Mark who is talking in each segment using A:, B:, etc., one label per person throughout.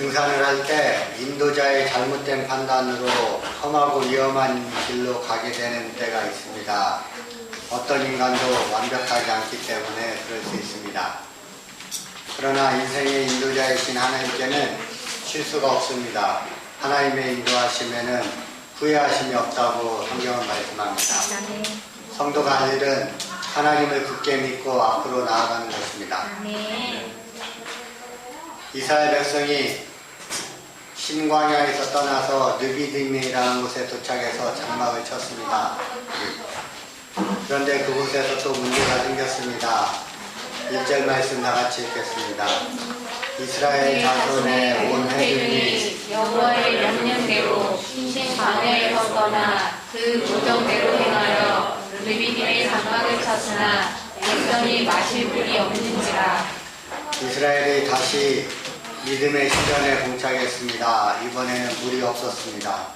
A: 등산을 할 때 인도자의 잘못된 판단으로 험하고 위험한 길로 가게 되는 때가 있습니다. 어떤 인간도 완벽하지 않기 때문에 그럴 수 있습니다. 그러나 인생의 인도자이신 하나님께는 실수가 없습니다. 하나님의 인도하심에는 후회하심이 없다고 성경은 말씀합니다. 성도가 할 일은 하나님을 굳게 믿고 앞으로 나아가는 것입니다. 이스라엘 백성이 신광야에서 떠나서 르비딤이라는 곳에 도착해서 장막을 쳤습니다. 그런데 그곳에서 또 문제가 생겼습니다. 1절 말씀 다같이 읽겠습니다. 이스라엘 자손의 온 회중이
B: 여호와의 명령대로 신광야에서 떠나 그 조정대로 행하여 르비딤의 장막을 쳤으나 백성이 마실 물이 없는지라.
A: 이스라엘이 다시 믿음의 시전에 봉착했습니다. 이번에는 물이 없었습니다.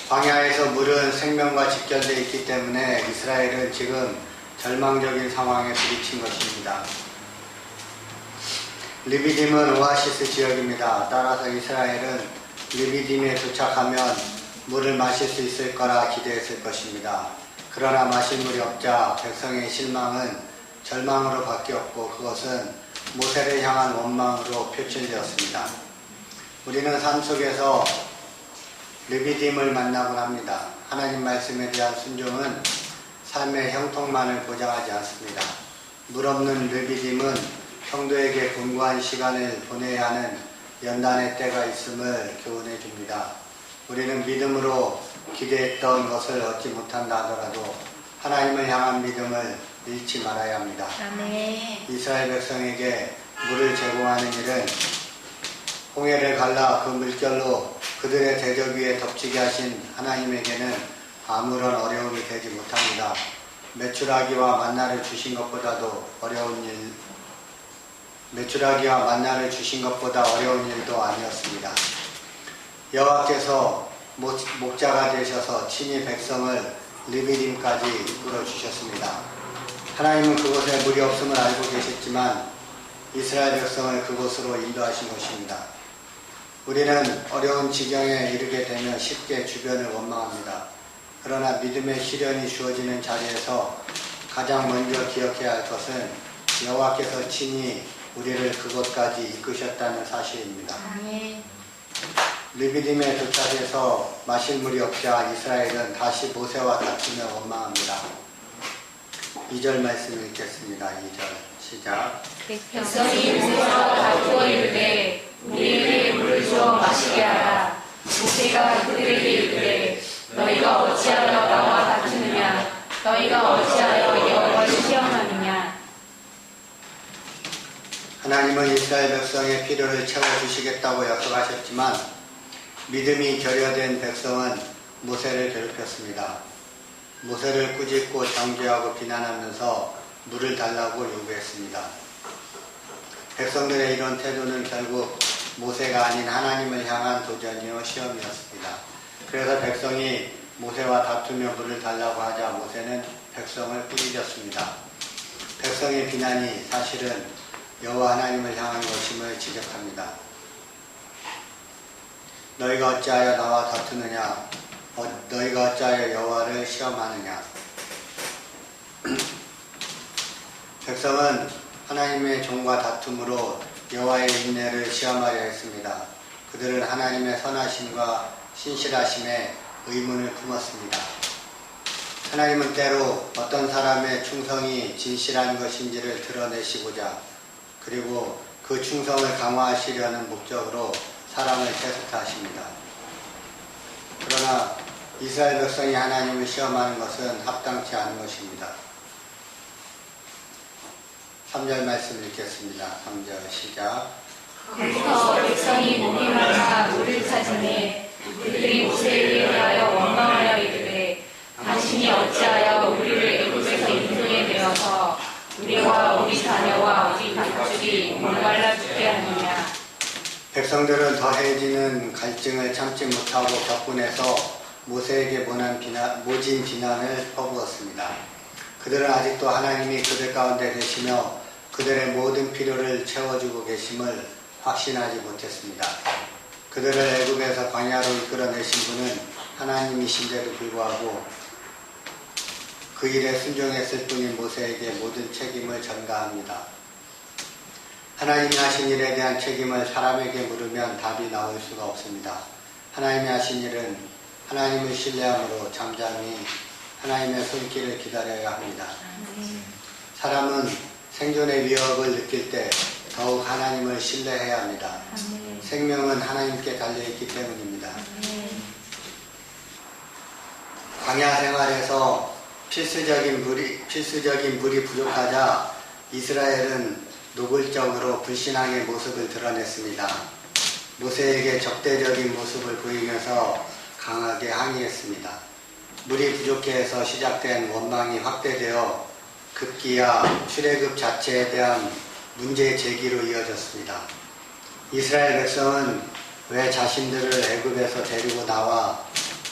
A: 광야에서 물은 생명과 직결되어 있기 때문에 이스라엘은 지금 절망적인 상황에 부딪힌 것입니다. 르비딤은 오아시스 지역입니다. 따라서 이스라엘은 르비딤에 도착하면 물을 마실 수 있을 거라 기대했을 것입니다. 그러나 마실 물이 없자 백성의 실망은 절망으로 바뀌었고 그것은 모세를 향한 원망으로 표출되었습니다. 우리는 삶 속에서 르비딤을 만나곤 합니다. 하나님 말씀에 대한 순종은 삶의 형통만을 보장하지 않습니다. 물 없는 르비딤은 성도에게 곤고한 시간을 보내야 하는 연단의 때가 있음을 교훈해 줍니다. 우리는 믿음으로 기대했던 것을 얻지 못한다 하더라도 하나님을 향한 믿음을 잃지 말아야 합니다. 이스라엘 백성에게 물을 제공하는 일은 홍해를 갈라 그 물결로 그들의 대적 위에 덮치게 하신 하나님에게는 아무런 어려움이 되지 못합니다. 메추라기와 만나를 주신 것보다도 어려운 일도 아니었습니다. 여호와께서 목자가 되셔서 친히 백성을 르비딤까지 이끌어 주셨습니다. 하나님은 그곳에 물이 없음을 알고 계셨지만 이스라엘 백성을 그곳으로 인도하신 것입니다. 우리는 어려운 지경에 이르게 되면 쉽게 주변을 원망합니다. 그러나 믿음의 시련이 주어지는 자리에서 가장 먼저 기억해야 할 것은 여호와께서 친히 우리를 그곳까지 이끄셨다는 사실입니다. 르비딤에 도착해서 마실 물이 없자 이스라엘은 다시 모세와 다투며 원망합니다. 2절 말씀 읽겠습니다. 2절 시작.
B: 백성이 모세와 다투어 이르되 우리에게 물을 주어 마시게 하라. 모세가 그들에게 이르되 너희가 어찌하여 나와 다투느냐. 너희가 어찌하여 여호와를 시험하느냐.
A: 하나님은 이스라엘 백성의 필요를 채워주시겠다고 약속하셨지만 믿음이 결여된 백성은 모세를 괴롭혔습니다. 모세를 꾸짖고 정죄하고 비난하면서 물을 달라고 요구했습니다. 백성들의 이런 태도는 결국 모세가 아닌 하나님을 향한 도전이요 시험이었습니다. 그래서 백성이 모세와 다투며 물을 달라고 하자 모세는 백성을 꾸짖었습니다. 백성의 비난이 사실은 여호와 하나님을 향한 것임을 지적합니다. 너희가 어찌하여 나와 다투느냐? 너희가 어찌하여 여호와를 시험하느냐? 백성은 하나님의 종과 다툼으로 여호와의 인내를 시험하려 했습니다. 그들은 하나님의 선하심과 신실하심에 의문을 품었습니다. 하나님은 때로 어떤 사람의 충성이 진실한 것인지를 드러내시고자 그리고 그 충성을 강화하시려는 목적으로 사람을 테스트하십니다. 그러나 이스라엘 백성이 하나님을 시험하는 것은 합당치 않은 것입니다. 3절 말씀 읽겠습니다. 3절 시작.
B: 거기서 백성이 목이 마르사 물을 찾으니 그들이 모세에 대하여 원망하여 이르되 당신이 어찌하여 우리를 애굽에서 인도에 내어서 우리와 우리 자녀와 우리 가축이 목말라 죽게 하느냐.
A: 백성들은 더해지는 갈증을 참지 못하고 격분해서 모세에게 모진 비난을 퍼부었습니다. 그들은 아직도 하나님이 그들 가운데 계시며 그들의 모든 필요를 채워주고 계심을 확신하지 못했습니다. 그들을 애굽에서 광야로 이끌어내신 분은 하나님이신데도 불구하고 그 일에 순종했을 뿐인 모세에게 모든 책임을 전가합니다. 하나님이 하신 일에 대한 책임을 사람에게 물으면 답이 나올 수가 없습니다. 하나님이 하신 일은 하나님을 신뢰함으로 잠잠히 하나님의 손길을 기다려야 합니다. 사람은 생존의 위협을 느낄 때 더욱 하나님을 신뢰해야 합니다. 생명은 하나님께 달려있기 때문입니다. 광야 생활에서 필수적인 물이 부족하자 이스라엘은 노골적으로 불신앙의 모습을 드러냈습니다. 모세에게 적대적인 모습을 보이면서 강하게 항의했습니다. 물이 부족해서 시작된 원망이 확대되어 급기야 출애굽 자체에 대한 문제 제기로 이어졌습니다. 이스라엘 백성은 왜 자신들을 애굽에서 데리고 나와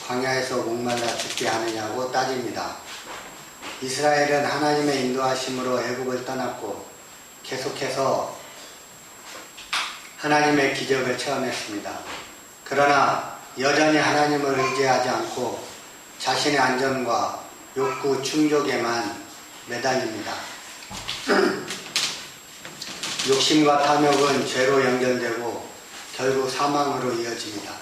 A: 광야에서 목말라 죽게 하느냐고 따집니다. 이스라엘은 하나님의 인도하심으로 애굽을 떠났고 계속해서 하나님의 기적을 체험했습니다. 그러나 여전히 하나님을 의지하지 않고 자신의 안전과 욕구 충족에만 매달립니다. 욕심과 탐욕은 죄로 연결되고 결국 사망으로 이어집니다.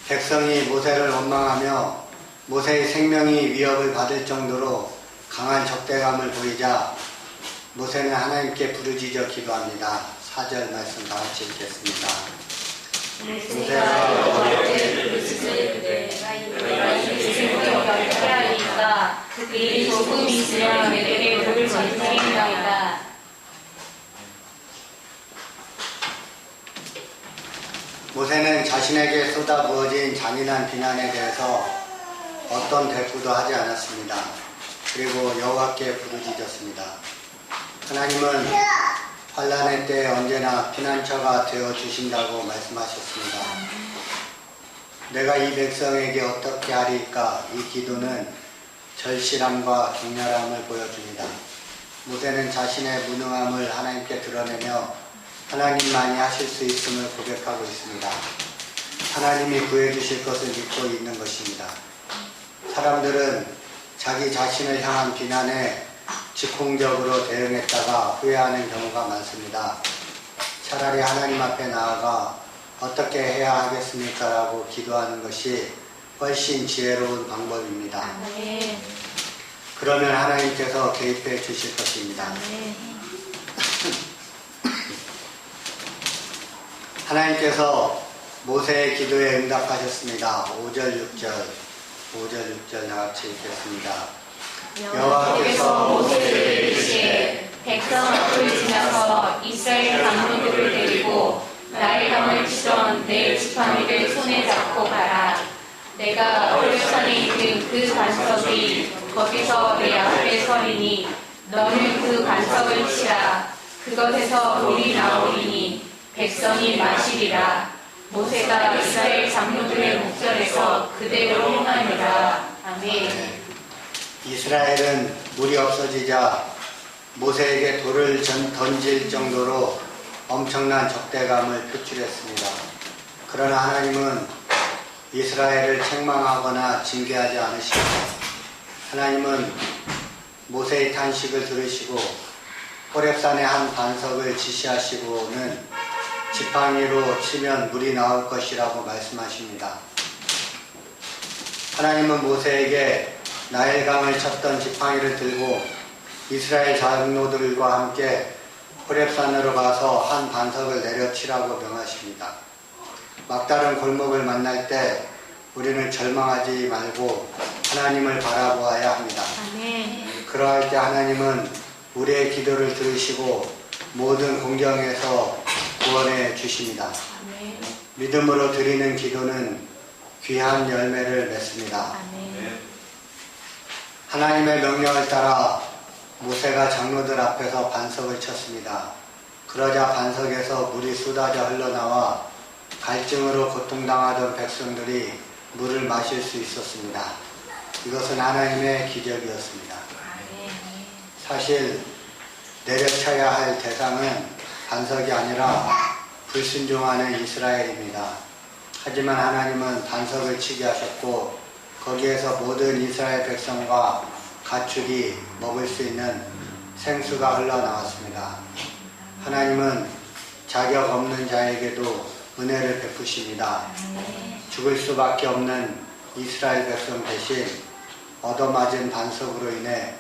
A: 백성이 모세를 원망하며 모세의 생명이 위협을 받을 정도로 강한 적대감을 보이자 모세는 하나님께 부르짖어 기도합니다. 4절 말씀 다 같이 읽겠습니다.
B: 모세가 여호와께 부르짖으되 내가 이 생명을 하리이까 그들이 조금 있으면 내게 돌을 던지리이다.
A: 모세는 자신에게 쏟아부어진 잔인한 비난에 대해서 어떤 대꾸도 하지 않았습니다. 그리고 여호와께 부르짖었습니다. 하나님은 환난의 때에 언제나 피난처가 되어 주신다고 말씀하셨습니다. 내가 이 백성에게 어떻게 하리까? 이 기도는 절실함과 격렬함을 보여줍니다. 모세는 자신의 무능함을 하나님께 드러내며 하나님만이 하실 수 있음을 고백하고 있습니다. 하나님이 구해주실 것을 믿고 있는 것입니다. 사람들은 자기 자신을 향한 비난에 즉흥적으로 대응했다가 후회하는 경우가 많습니다. 차라리 하나님 앞에 나아가 어떻게 해야 하겠습니까? 라고 기도하는 것이 훨씬 지혜로운 방법입니다. 그러면 하나님께서 개입해 주실 것입니다. 하나님께서 모세의 기도에 응답하셨습니다. 5절 6절 다 같이 읽겠습니다.
B: 여호와께서 모세를 이르시되 백성 앞을 지나서 이스라엘 장로들을 데리고 나의 강을 치던 내 지팡이를 손에 잡고 가라. 내가 호렙산에 있는 그 반석이 거기서 내 앞에 서리니 너는 그 반석을 치라. 그것에서 물이 나오리니 백성이 마시리라. 모세가 이스라엘 장로들의 목전에서 그대로 행하니라. 아멘.
A: 이스라엘은 물이 없어지자 모세에게 돌을 던질 정도로 엄청난 적대감을 표출했습니다. 그러나 하나님은 이스라엘을 책망하거나 징계하지 않으십니다. 하나님은 모세의 탄식을 들으시고 호렙산의 한 반석을 지시하시고는 지팡이로 치면 물이 나올 것이라고 말씀하십니다. 하나님은 모세에게 나일강을 쳤던 지팡이를 들고 이스라엘 장로들과 함께 호렙산으로 가서 한 반석을 내려치라고 명하십니다. 막다른 골목을 만날 때 우리는 절망하지 말고 하나님을 바라보아야 합니다. 그러할 때 하나님은 우리의 기도를 들으시고 모든 공경에서 구원해 주십니다. 믿음으로 드리는 기도는 귀한 열매를 맺습니다. 하나님의 명령을 따라 모세가 장로들 앞에서 반석을 쳤습니다. 그러자 반석에서 물이 쏟아져 흘러나와 갈증으로 고통당하던 백성들이 물을 마실 수 있었습니다. 이것은 하나님의 기적이었습니다. 사실 내려쳐야 할 대상은 반석이 아니라 불순종하는 이스라엘입니다. 하지만 하나님은 반석을 치게 하셨고 거기에서 모든 이스라엘 백성과 가축이 먹을 수 있는 생수가 흘러나왔습니다. 하나님은 자격 없는 자에게도 은혜를 베푸십니다. 죽을 수밖에 없는 이스라엘 백성 대신 얻어맞은 반석으로 인해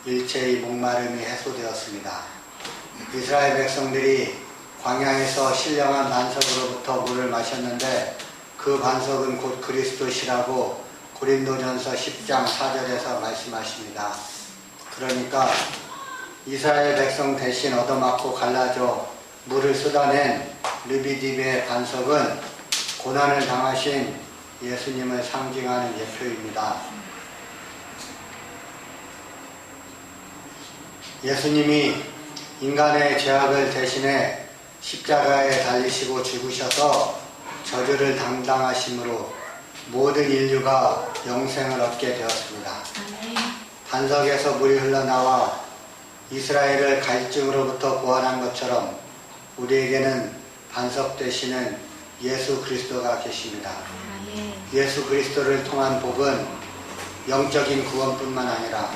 A: 일체의 목마름이 해소되었습니다. 이스라엘 백성들이 광야에서 신령한 반석으로부터 물을 마셨는데 그 반석은 곧 그리스도시라고 고린도전서 10장 4절에서 말씀하십니다. 그러니까 이스라엘 백성 대신 얻어맞고 갈라져 물을 쏟아낸 르비딤의 반석은 고난을 당하신 예수님을 상징하는 예표입니다. 예수님이 인간의 죄악을 대신해 십자가에 달리시고 죽으셔서 저주를 담당하심으로 모든 인류가 영생을 얻게 되었습니다. 반석에서 물이 흘러나와 이스라엘을 갈증으로부터 구원한 것처럼 우리에게는 반석 되시는 예수 그리스도가 계십니다. 예수 그리스도를 통한 복은 영적인 구원뿐만 아니라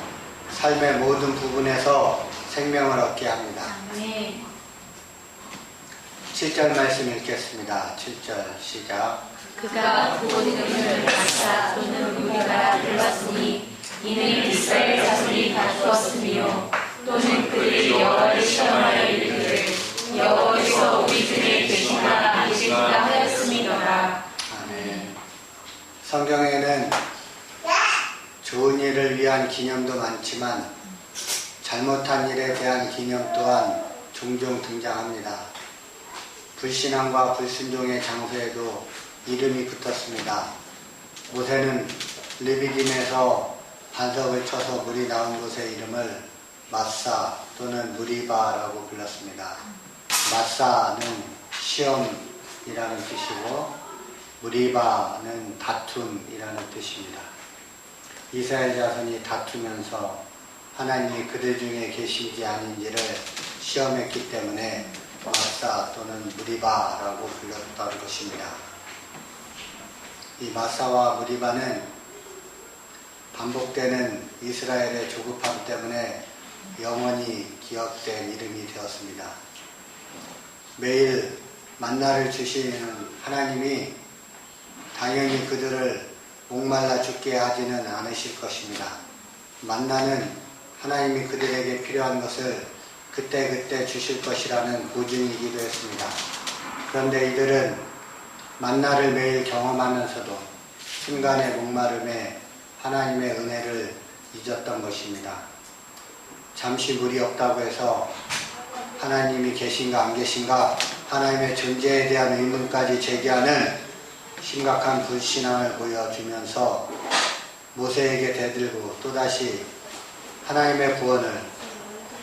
A: 삶의 모든 부분에서 생명을 얻게 합니다. 7절 말씀 읽겠습니다. 7절 시작.
B: 그가 구원금을 가사 또는 우리가 들었으니 이는 이스라엘 자손이 다투었으며 또는 그들이 여호와를 시험하여 이르기를 여호와께서 우리 중에 계시나 아니신가 하였음이더라.
A: 아멘. 성경에는 좋은 일을 위한 기념도 많지만 잘못한 일에 대한 기념 또한 종종 등장합니다. 불신앙과 불순종의 장소에도 이름이 붙었습니다. 모세는 르비딤에서 반석을 쳐서 물이 나온 곳의 이름을 마사 또는 무리바라고 불렀습니다. 마사는 시험이라는 뜻이고 무리바는 다툼이라는 뜻입니다. 이스라엘 자손이 다투면서 하나님이 그들 중에 계신지 아닌지를 시험했기 때문에 마사 또는 무리바라고 불렸던 것입니다. 이 마사와 무리바는 반복되는 이스라엘의 조급함 때문에 영원히 기억된 이름이 되었습니다. 매일 만나를 주시는 하나님이 당연히 그들을 목말라 죽게 하지는 않으실 것입니다. 만나는 하나님이 그들에게 필요한 것을 그때그때 주실 것이라는 보증이기도 했습니다. 그런데 이들은 만나를 매일 경험하면서도 순간의 목마름에 하나님의 은혜를 잊었던 것입니다. 잠시 물이 없다고 해서 하나님이 계신가 안 계신가 하나님의 존재에 대한 의문까지 제기하는 심각한 불신앙을 보여주면서 모세에게 대들고 또다시 하나님의 구원을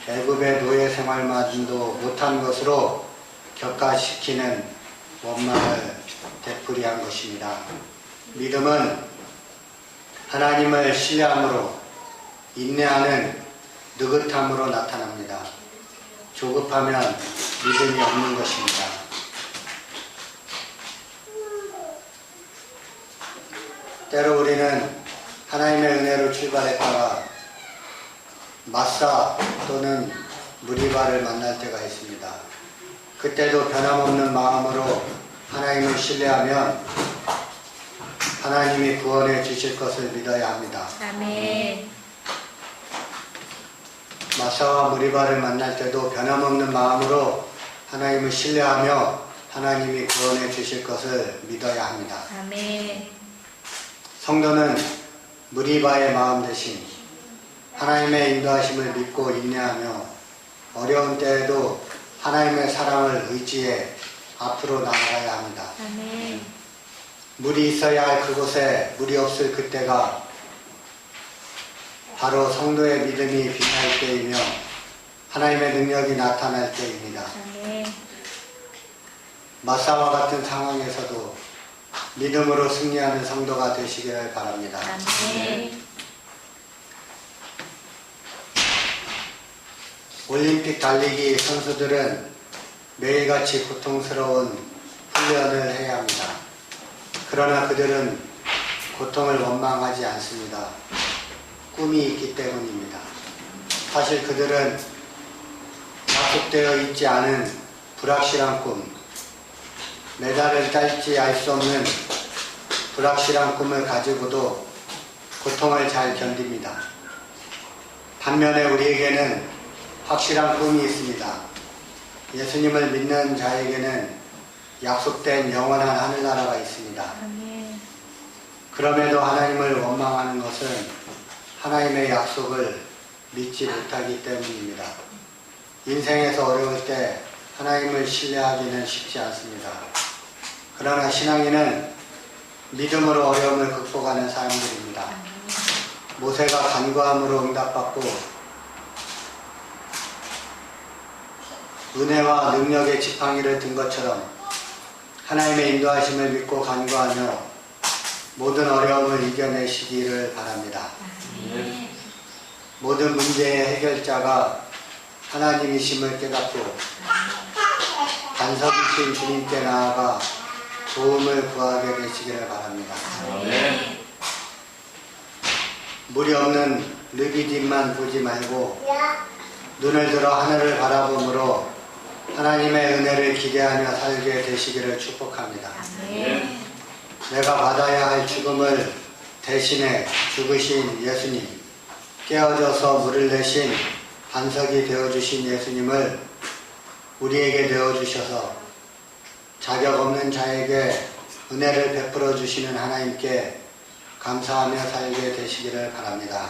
A: 애굽의 노예 생활만도 못한 것으로 격가시키는 원망을 되풀이한 것입니다. 믿음은 하나님을 신뢰함으로 인내하는 느긋함으로 나타납니다. 조급하면 믿음이 없는 것입니다. 때로 우리는 하나님의 은혜로 출발했다가 마사 또는 무리바를 만날 때가 있습니다. 그때도 변함없는 마음으로 하나님을 신뢰하면 하나님이 구원해 주실 것을 믿어야 합니다.
B: 아멘.
A: 마사와 무리바를 만날 때도 변함없는 마음으로 하나님을 신뢰하며 하나님이 구원해 주실 것을 믿어야 합니다.
B: 아멘.
A: 성도는 무리바의 마음 대신 하나님의 인도하심을 믿고 인내하며 어려운 때에도 하나님의 사랑을 의지해 앞으로 나아가야 합니다.
B: 아멘.
A: 물이 있어야 할 그곳에 물이 없을 그때가 바로 성도의 믿음이 빛날 때이며 하나님의 능력이 나타날 때입니다.
B: 아멘.
A: 마사와 같은 상황에서도 믿음으로 승리하는 성도가 되시기를 바랍니다.
B: 아멘.
A: 올림픽 달리기 선수들은 매일같이 고통스러운 훈련을 해야 합니다. 그러나 그들은 고통을 원망하지 않습니다. 꿈이 있기 때문입니다. 사실 그들은 약속되어 있지 않은 불확실한 꿈, 메달을 딸지 알 수 없는 불확실한 꿈을 가지고도 고통을 잘 견딥니다. 반면에 우리에게는 확실한 꿈이 있습니다. 예수님을 믿는 자에게는 약속된 영원한 하늘나라가 있습니다. 그럼에도 하나님을 원망하는 것은 하나님의 약속을 믿지 못하기 때문입니다. 인생에서 어려울 때 하나님을 신뢰하기는 쉽지 않습니다. 그러나 신앙인은 믿음으로 어려움을 극복하는 사람들입니다. 모세가 간구함으로 응답받고 은혜와 능력의 지팡이를 든 것처럼 하나님의 인도하심을 믿고 간구하며 모든 어려움을 이겨내시기를 바랍니다. 모든 문제의 해결자가 하나님이심을 깨닫고 반석이신 주님께 나아가 도움을 구하게 되시기를 바랍니다. 물이 없는 르비딤만 보지 말고 눈을 들어 하늘을 바라보므로 하나님의 은혜를 기대하며 살게 되시기를 축복합니다. 내가 받아야 할 죽음을 대신해 죽으신 예수님, 깨어져서 물을 내신 반석이 되어주신 예수님을 우리에게 내어주셔서 자격 없는 자에게 은혜를 베풀어 주시는 하나님께 감사하며 살게 되시기를 바랍니다.